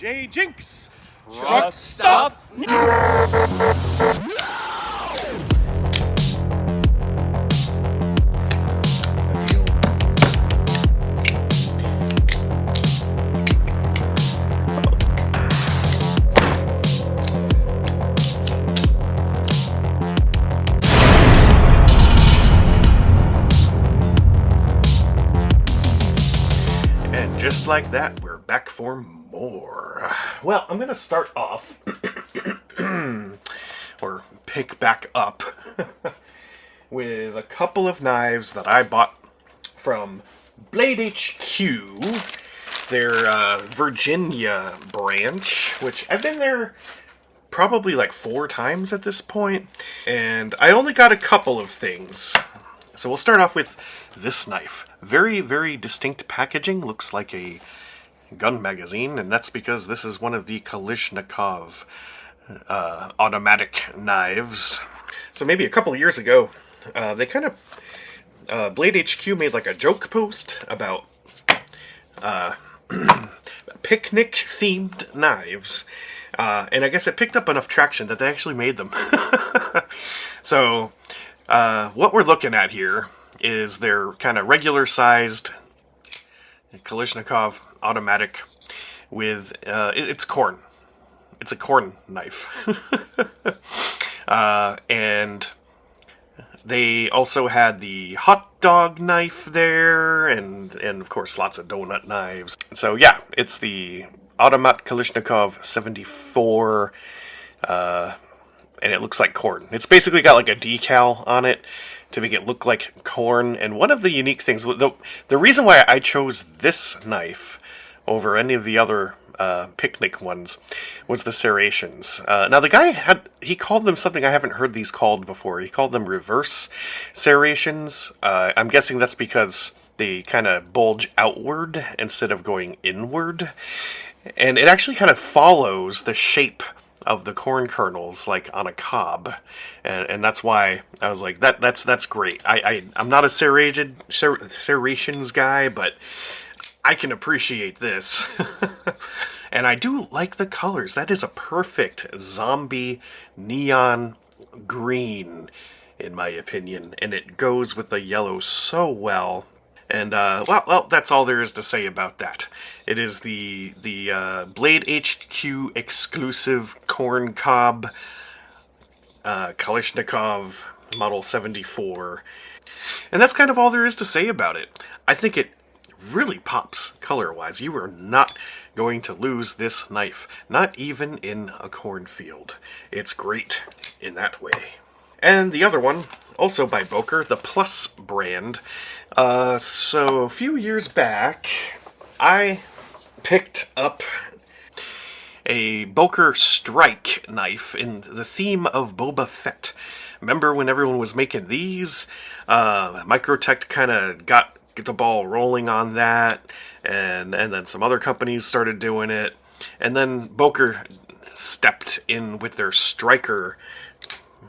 J Jinx! Truck stop! And just like that, we're back for more. Well, I'm gonna start off, or pick back up, with a couple of knives that I bought from Blade HQ, their Virginia branch, which I've been there probably like 4 times at this point, and I only got a couple of things. So we'll start off with this knife. Very, very distinct packaging. Looks like a gun magazine, and that's because this is one of the Kalashnikov automatic knives. So maybe a couple of years ago, they kind of... Blade HQ made like a joke post about picnic-themed knives. And I guess it picked up enough traction that they actually made them. So... what we're looking at here is their kind of regular-sized Kalashnikov automatic with, it's corn. It's a corn knife. And they also had the hot dog knife there, and of course lots of donut knives. So yeah, it's the Automat Kalashnikov 74, and it looks like corn. It's basically got like a decal on it to make it look like corn. And one of the unique things, the reason why I chose this knife over any of the other picnic ones was the serrations. Now the guy he called them something I haven't heard these called before. He called them reverse serrations. I'm guessing that's because they kind of bulge outward instead of going inward. And it actually kind of follows the shape of the corn kernels, like on a cob, and that's why I was like, that's great. I'm not a serrations guy, but I can appreciate this. And I do like the colors. That is a perfect zombie neon green, in my opinion, and it goes with the yellow so well. And, well, that's all there is to say about that. It is the Blade HQ exclusive corn cob Kalashnikov Model 74. And that's kind of all there is to say about it. I think it really pops color-wise. You are not going to lose this knife, not even in a cornfield. It's great in that way. And the other one, also by Boker, the Plus brand. So a few years back, I picked up a Boker Strike knife in the theme of Boba Fett. Remember when everyone was making these? Microtech kind of got the ball rolling on that, and then some other companies started doing it. And then Boker stepped in with their Striker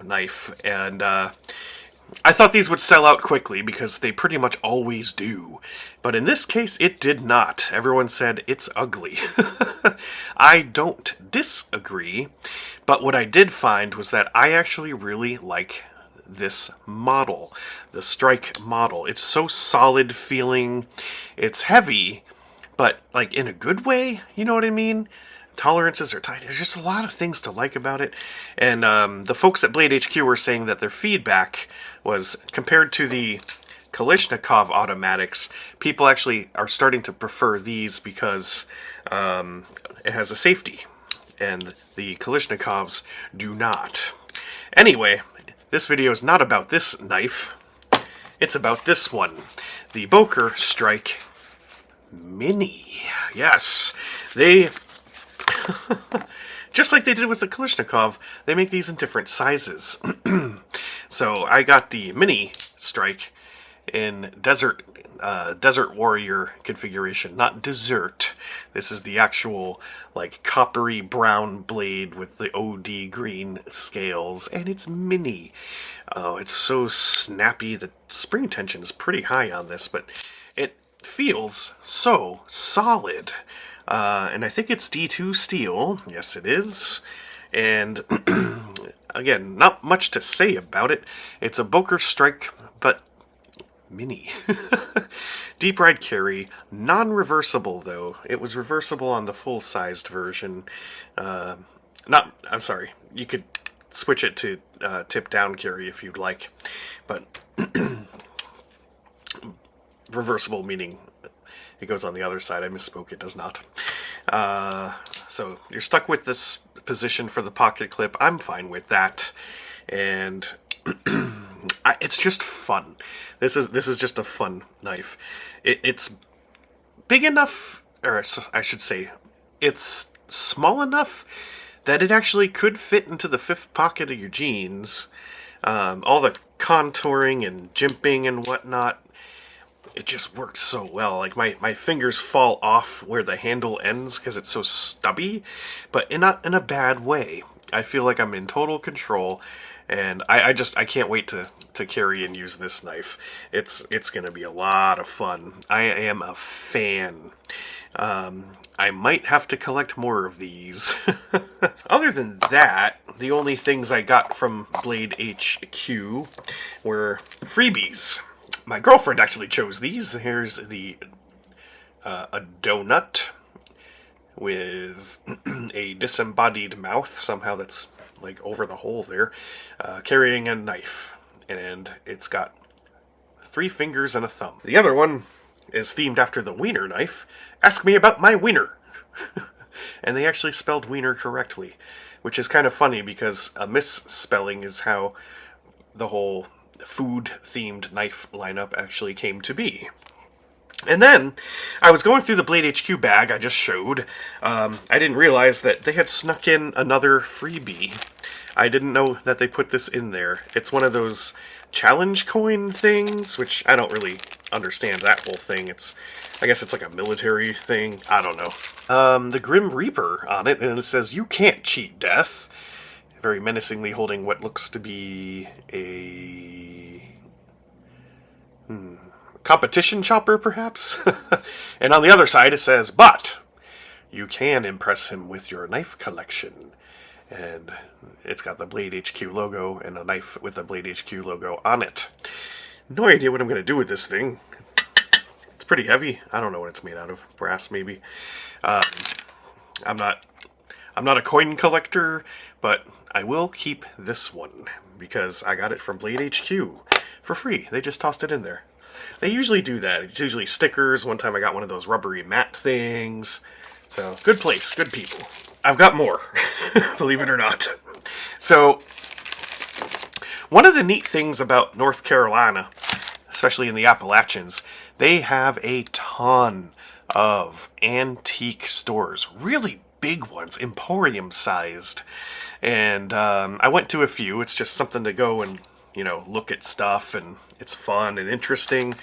knife, and I thought these would sell out quickly because they pretty much always do. But in this case, it did not. Everyone said it's ugly. I don't disagree, but what I did find was that I actually really like this model, the Strike model. It's so solid feeling. It's heavy, but like in a good way, you know what I mean? Tolerances are tight. There's just a lot of things to like about it. And the folks at Blade HQ were saying that their feedback was, compared to the Kalashnikov automatics, people actually are starting to prefer these because it has a safety, and the Kalashnikovs do not. Anyway, this video is not about this knife. It's about this one, the Boker Strike Mini. Yes, they... just like they did with the Kalashnikov, they make these in different sizes. So I got the Mini Strike in Desert Warrior configuration, not Desert. This is the actual, like, coppery brown blade with the OD green scales, and it's mini. Oh, it's so snappy. The spring tension is pretty high on this, but it feels so solid. And I think it's D2 steel. Yes, it is. And again, not much to say about it. It's a Boker Strike, but mini. Deep Ride Carry, non-reversible though. It was reversible on the full-sized version. I'm sorry, you could switch it to tip-down carry if you'd like, but reversible meaning it goes on the other side. I misspoke, it does not. So you're stuck with this position for the pocket clip. I'm fine with that, and it's just fun. This is just a fun knife. It's big enough, or I should say, it's small enough that it actually could fit into the fifth pocket of your jeans. All the contouring and jimping and whatnot, it just works so well. Like, my fingers fall off where the handle ends because it's so stubby, but not in a bad way. I feel like I'm in total control, and I can't wait to carry and use this knife. It's going to be a lot of fun. I am a fan. I might have to collect more of these. Other than that, the only things I got from Blade HQ were freebies. My girlfriend actually chose these. Here's a donut with a disembodied mouth, somehow that's like over the hole there, carrying a knife, and it's got 3 fingers and a thumb. The other one is themed after the wiener knife. Ask me about my wiener. And they actually spelled wiener correctly, which is kind of funny because a misspelling is how the whole food-themed knife lineup actually came to be. And then, I was going through the Blade HQ bag I just showed. I didn't realize that they had snuck in another freebie. I didn't know that they put this in there. It's one of those challenge coin things, which I don't really understand that whole thing. I guess it's like a military thing. I don't know. The Grim Reaper on it, and it says, "You can't cheat death." Very menacingly holding what looks to be a competition chopper, perhaps? And on the other side it says, "But you can impress him with your knife collection." And it's got the Blade HQ logo and a knife with the Blade HQ logo on it. No idea what I'm going to do with this thing. It's pretty heavy. I don't know what it's made out of. Brass, maybe. I'm not a coin collector, but I will keep this one because I got it from Blade HQ for free. They just tossed it in there. They usually do that. It's usually stickers. One time I got one of those rubbery mat things. So, good place, good people. I've got more, believe it or not. So, one of the neat things about North Carolina, especially in the Appalachians, they have a ton of antique stores. Really big ones, emporium-sized. And I went to a few. It's just something to go and, look at stuff, and it's fun and interesting.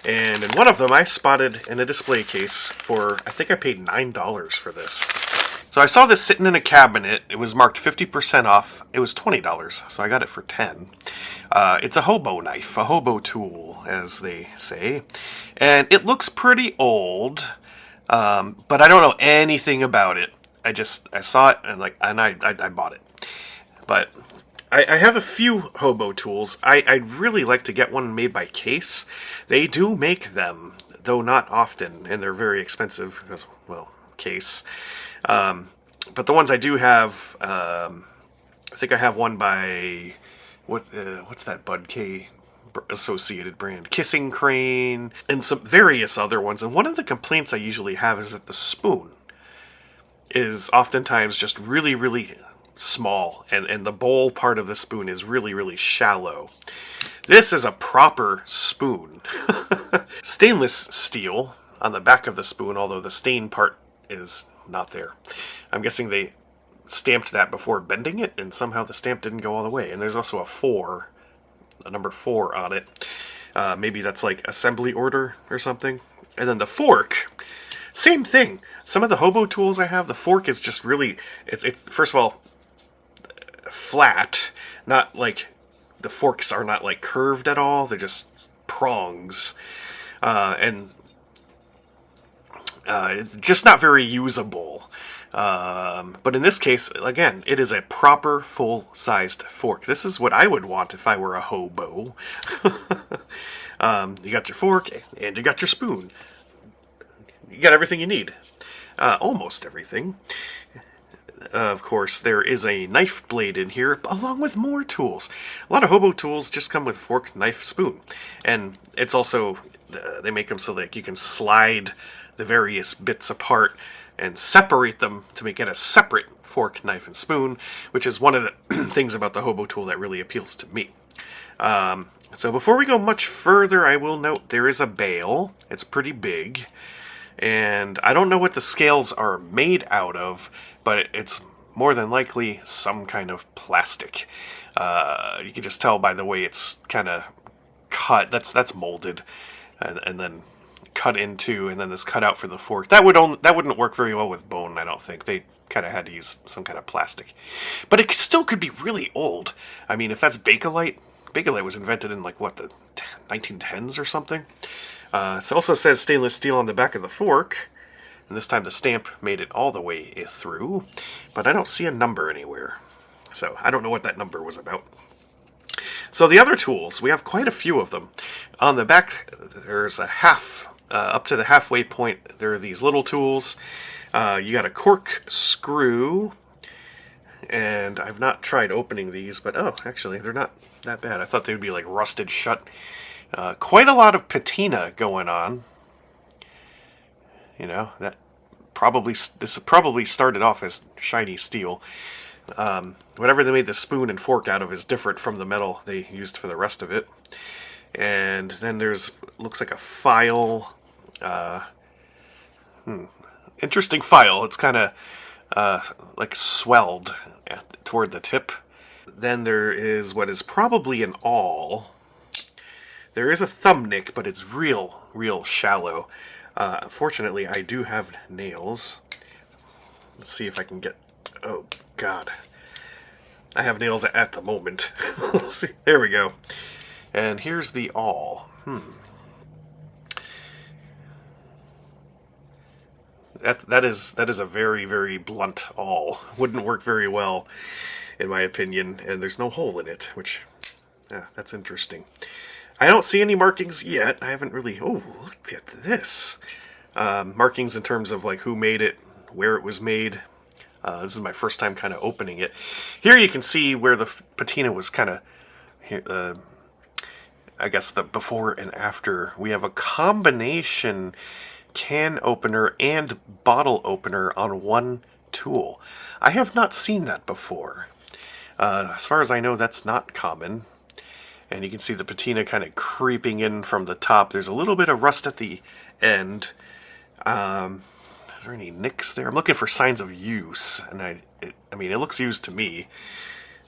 And in one of them, I spotted in a display case for, I think I paid $9 for this. So I saw this sitting in a cabinet. It was marked 50% off. It was $20, so I got it for $10. It's a hobo knife, a hobo tool, as they say. And it looks pretty old, but I don't know anything about it. I saw it, and I bought it. But I have a few hobo tools. I'd really like to get one made by Case. They do make them, though not often, and they're very expensive because, well, Case. But the ones I do have, I think I have one by, what's that Bud K associated brand? Kissing Crane, and some various other ones. And one of the complaints I usually have is that the spoon is oftentimes just really, really small, and the bowl part of the spoon is really, really shallow. This is a proper spoon. Stainless steel on the back of the spoon, although the stain part is not there. I'm guessing they stamped that before bending it, and somehow the stamp didn't go all the way. And there's also a number 4 on it. Maybe that's like assembly order or something. And then the fork, same thing. Some of the hobo tools I have, the fork is just really, it's first of all, flat. Not like, the forks are not like curved at all. They're just prongs. And It's just not very usable. But in this case, again, it is a proper full-sized fork. This is what I would want if I were a hobo. You got your fork and you got your spoon. You got everything you need. Almost everything. Of course, there is a knife blade in here, along with more tools. A lot of hobo tools just come with fork, knife, spoon. And it's also, they make them so that you can slide the various bits apart and separate them to make it a separate fork, knife, and spoon, which is one of the things about the hobo tool that really appeals to me. So before we go much further, I will note there is a bale. It's pretty big. And I don't know what the scales are made out of, but it's more than likely some kind of plastic. You can just tell by the way it's kind of cut. That's molded, and then cut into, and then this cut out for the fork. That wouldn't work very well with bone, I don't think. They kind of had to use some kind of plastic. But it still could be really old. I mean, if that's Bakelite was invented in, like, what, the 1910s or something? It also says stainless steel on the back of the fork, and this time the stamp made it all the way through, but I don't see a number anywhere, so I don't know what that number was about. So the other tools, we have quite a few of them. On the back, there's a half, up to the halfway point, there are these little tools. You got a cork screw, and I've not tried opening these, but oh, actually, they're not that bad. I thought they would be like rusted shut. Quite a lot of patina going on. You know, this probably started off as shiny steel. Whatever they made the spoon and fork out of is different from the metal they used for the rest of it. And then looks like a file. Interesting file. It's kind of like swelled toward the tip. Then there is what is probably an awl. There is a thumb nick, but it's real shallow. Fortunately, I do have nails. Let's see if I can get... Oh, God. I have nails at the moment. Let's see. There we go. And here's the awl. That is a very blunt awl. Wouldn't work very well, in my opinion. And there's no hole in it, which... that's interesting. I don't see any markings yet. I haven't really... Oh, look at this. Markings in terms of like who made it, where it was made. This is my first time kind of opening it. Here you can see where the patina was kind of... I guess the before and after. We have a combination can opener and bottle opener on one tool. I have not seen that before. As far as I know, that's not common. And you can see the patina kind of creeping in from the top. There's a little bit of rust at the end. Is there any nicks there? I'm looking for signs of use. And I mean, it looks used to me,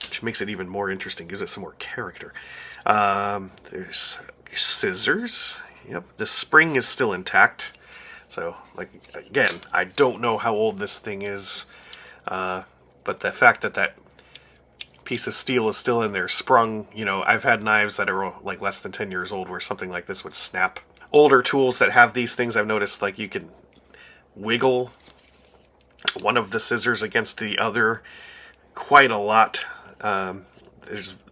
which makes it even more interesting. Gives it some more character. There's scissors. Yep, the spring is still intact. So, like, again, I don't know how old this thing is. But the fact that piece of steel is still in there, sprung. You know, I've had knives that are like less than 10 years old where something like this would snap. Older tools that have these things, I've noticed, like, you can wiggle one of the scissors against the other quite a lot.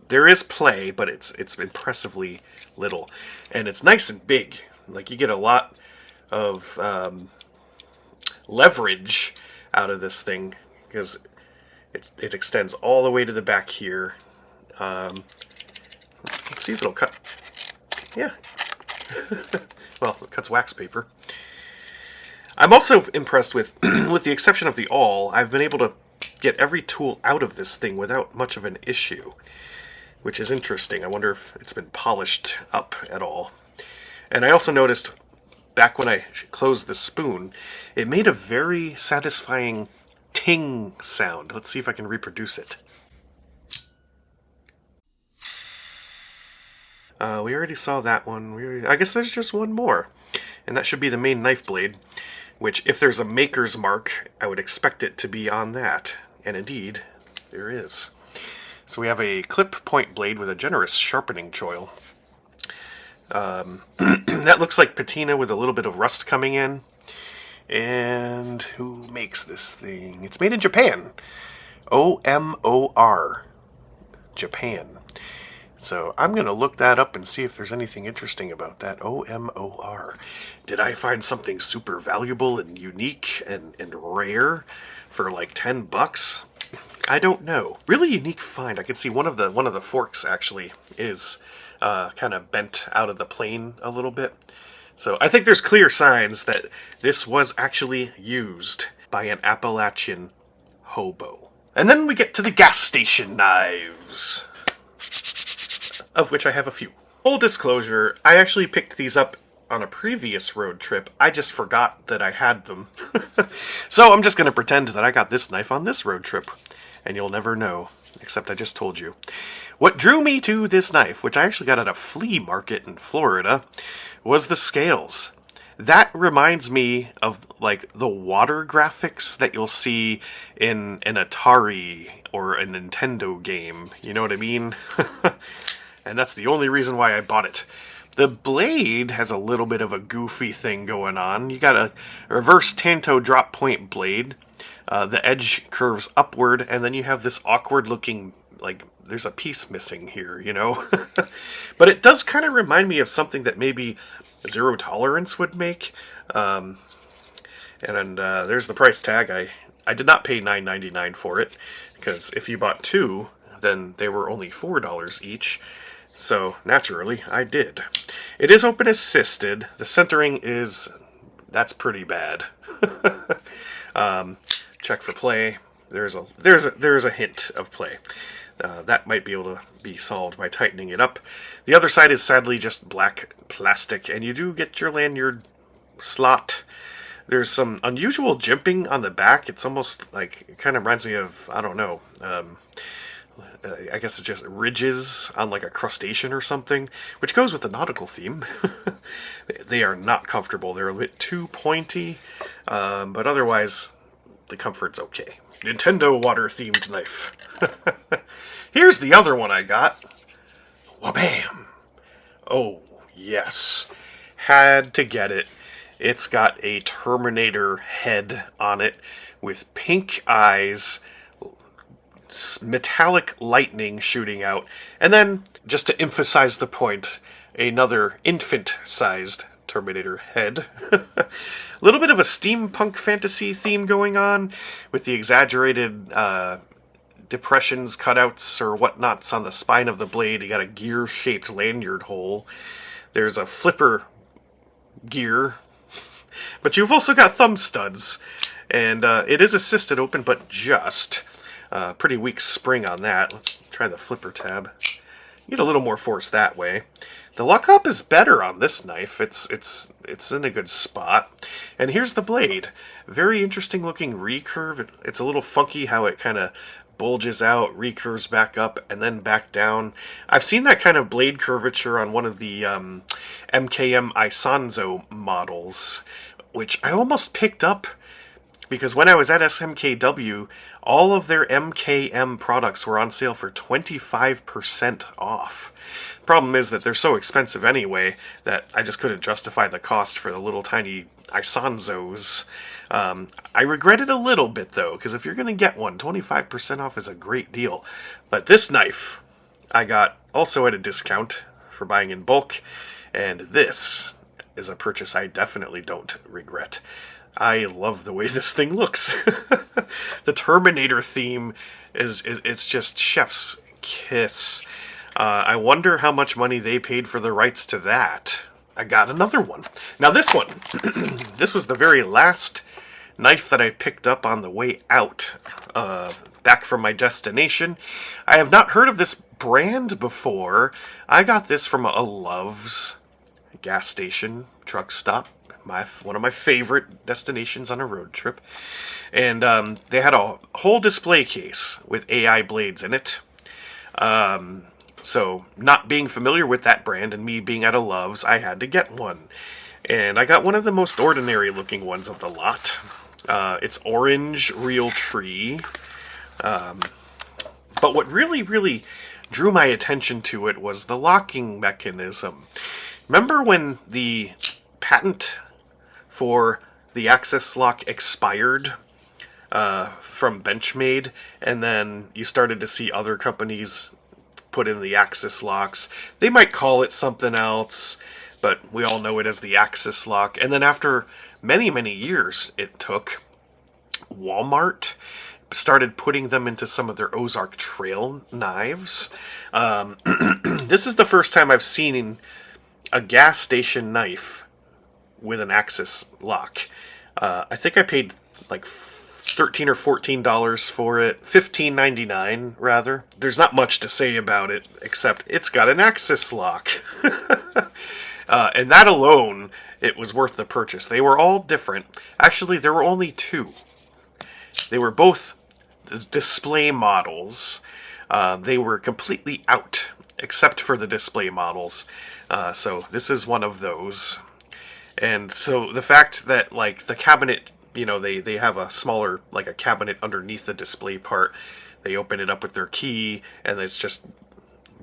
There is play, but it's impressively little, and it's nice and big. Like, you get a lot of leverage out of this thing because it extends all the way to the back here. Let's see if it'll cut. Yeah. Well, it cuts wax paper. I'm also impressed with, with the exception of the awl, I've been able to get every tool out of this thing without much of an issue, which is interesting. I wonder if it's been polished up at all. And I also noticed, back when I closed the spoon, it made a very satisfying ting sound. Let's see if I can reproduce it. We already saw that one. I guess there's just one more. And that should be the main knife blade, which, if there's a maker's mark, I would expect it to be on that. And indeed, there is. So we have a clip point blade with a generous sharpening choil. That looks like patina with a little bit of rust coming in. And who makes this thing? It's made in Japan. OMOR. Japan. So I'm going to look that up and see if there's anything interesting about that. OMOR. Did I find something super valuable and unique and rare for like $10? I don't know. Really unique find. I can see one of the forks actually is kind of bent out of the plane a little bit. So I think there's clear signs that this was actually used by an Appalachian hobo. And then we get to the gas station knives, of which I have a few. Full disclosure, I actually picked these up on a previous road trip. I just forgot that I had them. So I'm just going to pretend that I got this knife on this road trip. And you'll never know, except I just told you. What drew me to this knife, which I actually got at a flea market in Florida, was the scales. That reminds me of like the water graphics that you'll see in an Atari or a Nintendo game. You know what I mean? And that's the only reason why I bought it. The blade has a little bit of a goofy thing going on. You got a reverse Tanto drop point blade. The edge curves upward, and then you have this awkward looking, like, there's a piece missing here, you know? But it does kind of remind me of something that maybe Zero Tolerance would make. And there's the price tag. I did not pay $9.99 for it, because if you bought two, then they were only $4 each. So, naturally, I did. It is open assisted. The centering that's pretty bad. Check for play. There's a hint of play. That might be able to be solved by tightening it up. The other side is sadly just black plastic, and you do get your lanyard slot. There's some unusual jimping on the back. It's almost like, it kind of reminds me of, I don't know, I guess it's just ridges on like a crustacean or something, which goes with the nautical theme. They are not comfortable. They're a bit too pointy, but otherwise the comfort's okay. Nintendo water-themed knife. Here's the other one I got. Wabam! Oh, yes. Had to get it. It's got a Terminator head on it with pink eyes, metallic lightning shooting out, and then, just to emphasize the point, another infant-sized Terminator head. A little bit of a steampunk fantasy theme going on, with the exaggerated depressions, cutouts, or whatnots on the spine of the blade. You got a gear-shaped lanyard hole. There's a flipper gear, but you've also got thumb studs, and it is assisted open, but just. Pretty weak spring on that. Let's try the flipper tab. Get a little more force that way. The lock-up is better on this knife. It's in a good spot. And here's the blade. Very interesting looking recurve. It's a little funky how it kind of bulges out, recurves back up, and then back down. I've seen that kind of blade curvature on one of the MKM Isanzo models, which I almost picked up because when I was at SMKW, all of their MKM products were on sale for 25% off. Problem is that they're so expensive anyway that I just couldn't justify the cost for the little tiny Isanzos. I regret it a little bit though, because if you're going to get one, 25% off is a great deal. But this knife I got also at a discount for buying in bulk, and this is a purchase I definitely don't regret. I love the way this thing looks. The Terminator theme it's just chef's kiss. I wonder how much money they paid for the rights to that. I got another one. Now this one, this was the very last knife that I picked up on the way out, back from my destination. I have not heard of this brand before. I got this from a Love's gas station, truck stop. One of my favorite destinations on a road trip. And they had a whole display case with AI blades in it. So, not being familiar with that brand and me being at a Love's, I had to get one. And I got one of the most ordinary looking ones of the lot. It's orange Realtree. But what really, really drew my attention to it was the locking mechanism. Remember when the patent for the Axis lock expired from Benchmade, and then you started to see other companies put in the Axis locks. They might call it something else, but we all know it as the Axis lock. And then after many, many years it took, Walmart started putting them into some of their Ozark Trail knives. This is the first time I've seen a gas station knife with an Axis lock. I think I paid like $13 or $14 for it. $15.99 rather. There's not much to say about it except it's got an Axis lock. And that alone, it was worth the purchase. They were all different. Actually, there were only two. They were both display models. They were completely out, except for the display models. So this is one of those. And so the fact that, like, the cabinet, you know, they have a smaller, like a cabinet underneath the display part. They open it up with their key, and it's just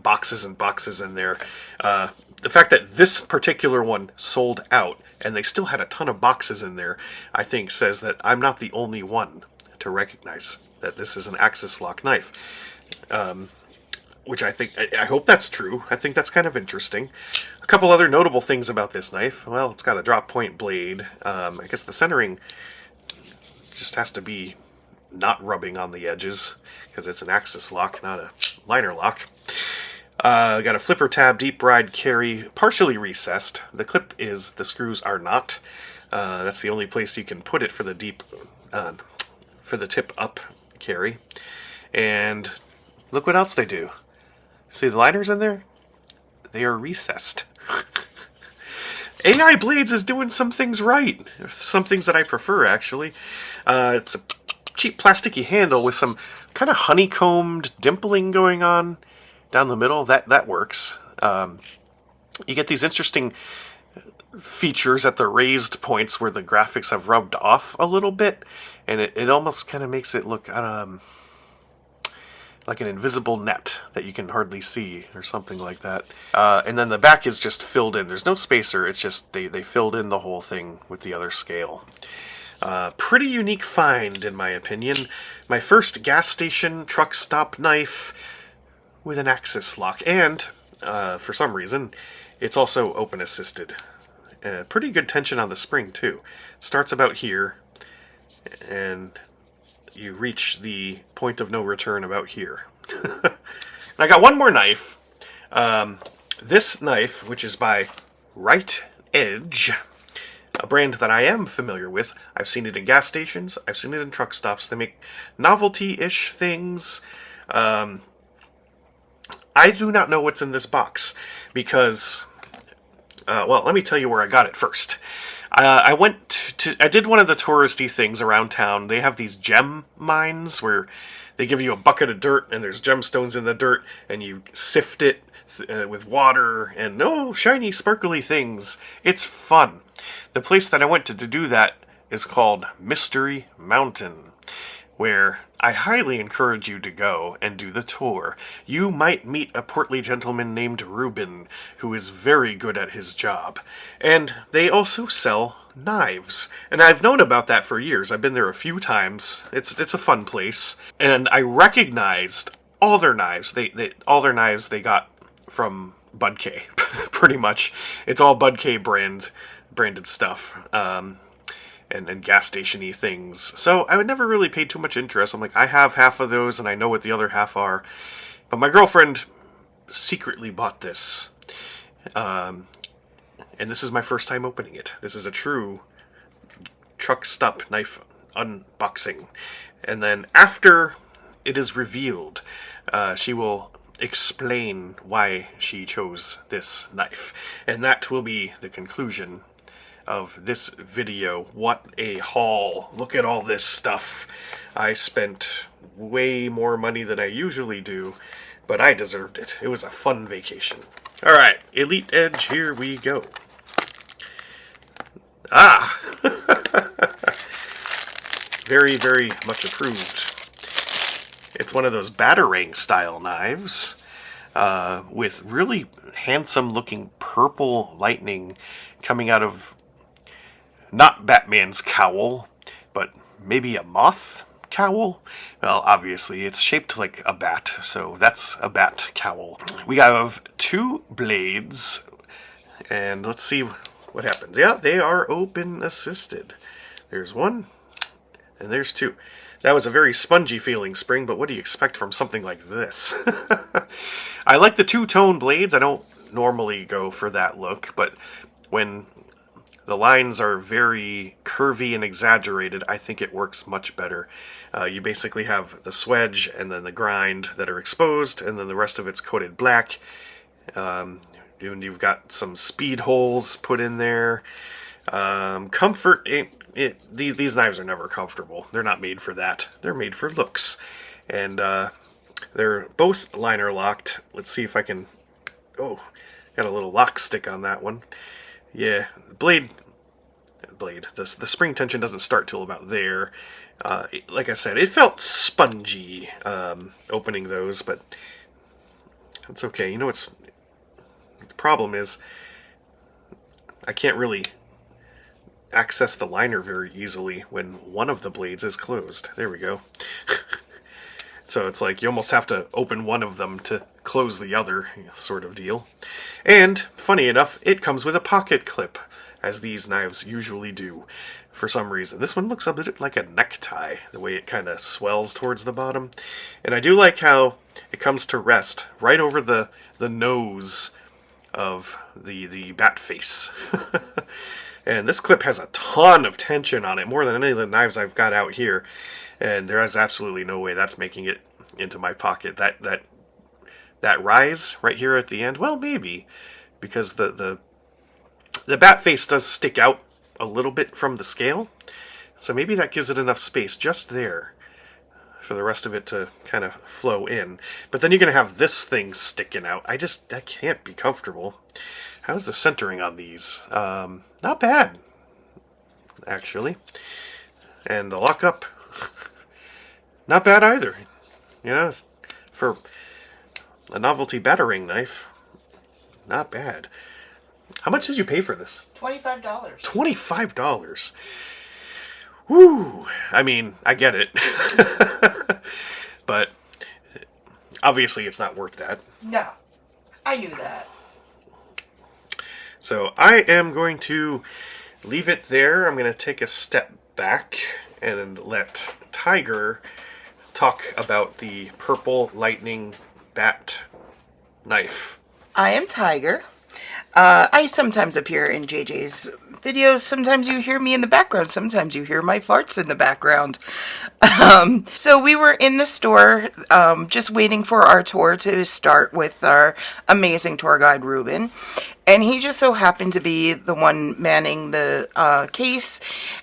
boxes and boxes in there. The fact that this particular one sold out, and they still had a ton of boxes in there, I think says that I'm not the only one to recognize that this is an Axis lock knife. Which I hope that's true. I think that's kind of interesting. A couple other notable things about this knife. Well, it's got a drop point blade. I guess the centering just has to be not rubbing on the edges, because it's an Axis lock, not a liner lock. Got a flipper tab, deep ride carry, partially recessed. The screws are not. That's the only place you can put it for the for the tip up carry. And look what else they do. See the liners in there? They are recessed. AI Blades is doing some things right. Some things that I prefer, actually. It's a cheap plasticky handle with some kind of honeycombed dimpling going on down the middle. That works. You get these interesting features at the raised points where the graphics have rubbed off a little bit, and it almost kind of makes it look like an invisible net that you can hardly see, or something like that. And then the back is just filled in. There's no spacer, it's just they filled in the whole thing with the other scale. Pretty unique find, in my opinion. My first gas station truck stop knife with an Axis lock, and for some reason, it's also open assisted. Pretty good tension on the spring, too. Starts about here, and you reach the point of no return about here. I got one more knife. This knife, which is by Right Edge, a brand that I am familiar with. I've seen it in gas stations. I've seen it in truck stops. They make novelty-ish things. I do not know what's in this box because, well, let me tell you where I got it first. I did one of the touristy things around town. They have these gem mines where they give you a bucket of dirt and there's gemstones in the dirt and you sift it with water and shiny sparkly things. It's fun. The place that I went to do that is called Mystery Mountain, where I highly encourage you to go and do the tour. You might meet a portly gentleman named Ruben, who is very good at his job. And they also sell knives. And I've known about that for years. I've been there a few times. It's a fun place. And I recognized all their knives. All their knives they got from Bud K, pretty much. It's all Bud K branded stuff. And gas station-y things. So I would never really pay too much interest. I'm like, I have half of those and I know what the other half are. But my girlfriend secretly bought this. And this is my first time opening it. This is a true truck stop knife unboxing. And then after it is revealed, she will explain why she chose this knife. And that will be the conclusion of this video. What a haul. Look at all this stuff. I spent way more money than I usually do, but I deserved it. It was a fun vacation. Alright, Elite Edge, here we go. Very, very much approved. It's one of those Batarang style knives with really handsome looking purple lightning coming out of not Batman's cowl, but maybe a moth cowl. Well, obviously it's shaped like a bat, so that's a bat cowl. We have 2 blades, and let's see what happens. Yeah, they are open assisted. There's 1, and there's 2. That was a very spongy feeling spring, but what do you expect from something like this? I like the 2-tone blades. I don't normally go for that look, but when the lines are very curvy and exaggerated, I think it works much better. You basically have the swedge and then the grind that are exposed, and then the rest of it's coated black. You've got some speed holes put in there. Comfort, these knives are never comfortable. They're not made for that. They're made for looks. And they're both liner locked. Let's see if I can... Oh, got a little lock stick on that one. Yeah, the spring tension doesn't start till about there. Like I said, it felt spongy opening those, but that's okay. You know what's the problem is? I can't really access the liner very easily when one of the blades is closed. There we go. So it's like you almost have to open one of them to close the other, sort of deal. And, funny enough, it comes with a pocket clip, as these knives usually do, for some reason. This one looks a bit like a necktie, the way it kind of swells towards the bottom. And I do like how it comes to rest right over the nose of the bat face. And this clip has a ton of tension on it, more than any of the knives I've got out here. And there is absolutely no way that's making it into my pocket. That rise right here at the end, well, maybe, because the bat face does stick out a little bit from the scale, so maybe that gives it enough space just there for the rest of it to kind of flow in. But then you're going to have this thing sticking out. That can't be comfortable. How's the centering on these? Not bad, actually. And the lockup, not bad either. You know, for a novelty battering knife, not bad. How much did you pay for this? $25. $25. Woo! I mean, I get it. But obviously it's not worth that. No, I knew that. So I am going to leave it there. I'm going to take a step back and let Tiger talk about the Purple Lightning Bat knife. I am Tiger. I sometimes appear in JJ's videos. Sometimes you hear me in the background. Sometimes you hear my farts in the background. So we were in the store just waiting for our tour to start with our amazing tour guide, Ruben. And he just so happened to be the one manning the case.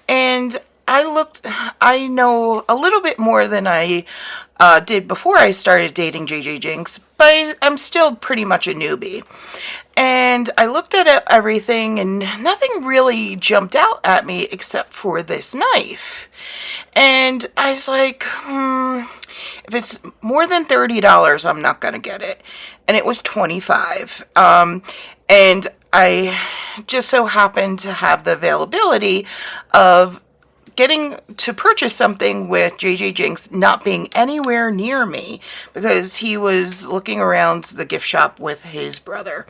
And I know a little bit more than I did before I started dating JJ Jinx, but I'm still pretty much a newbie. And I looked at everything and nothing really jumped out at me except for this knife. And I was like, if it's more than $30, I'm not going to get it. And it was $25. And I just so happened to have the availability of getting to purchase something with JJ Jinx not being anywhere near me because he was looking around the gift shop with his brother.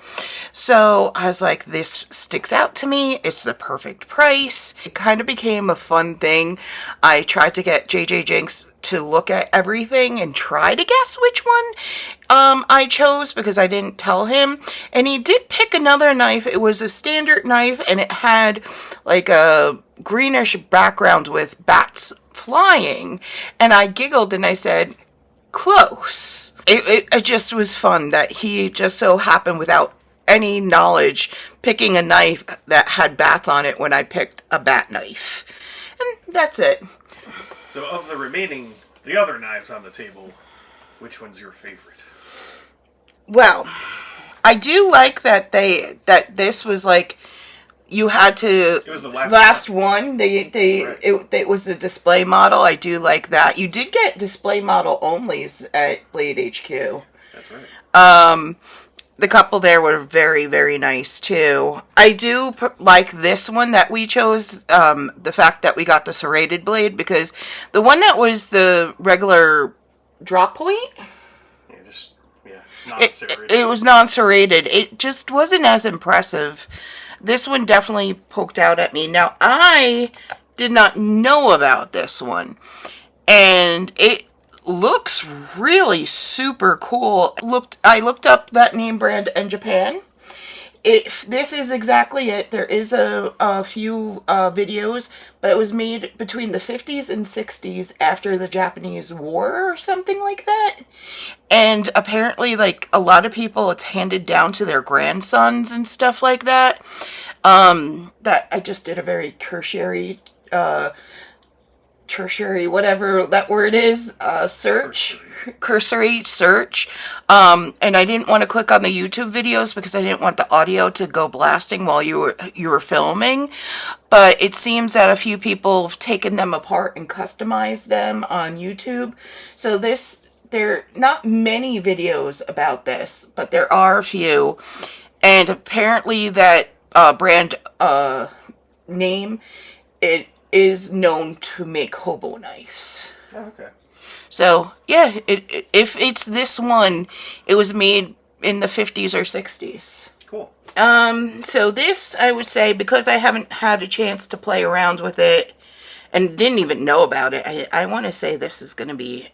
So I was like, this sticks out to me. It's the perfect price. It kind of became a fun thing. I tried to get JJ Jinx to look at everything and try to guess which one I chose because I didn't tell him. And he did pick another knife. It was a standard knife and it had like a greenish background with bats flying. And I giggled and I said, close. It just was fun that he just so happened without any knowledge picking a knife that had bats on it when I picked a bat knife. And that's it. So of the other knives on the table, which one's your favorite? Well, I do like that this was like you had to. It was the last one. It was the display model. I do like that. You did get display model onlys at Blade HQ. That's right. The couple there were very, very nice too. I do like this one that we chose, the fact that we got the serrated blade, because the one that was the regular drop point, it was non-serrated. It just wasn't as impressive. This one definitely poked out at me. Now, I did not know about this one, and it looks really super cool. I looked up that name brand in Japan. If this is exactly it, there is a few videos, but it was made between the 50s and 60s after the Japanese War or something like that. And apparently, like, a lot of people, it's handed down to their grandsons and stuff like that. That I just did a very tertiary, whatever that word is, cursory search. And I didn't want to click on the YouTube videos because I didn't want the audio to go blasting while you were filming. But it seems that a few people have taken them apart and customized them on YouTube. So there are not many videos about this, but there are a few. And apparently that brand name, it is known to make hobo knives. Oh, okay. So, yeah, if it's this one, it was made in the 50s or 60s. Cool. So this, I would say, because I haven't had a chance to play around with it and didn't even know about it, I want to say this is going to be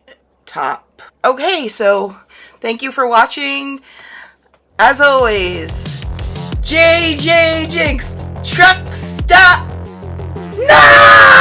top. Okay, so thank you for watching. As always, JJ Jinx, truck stop. No!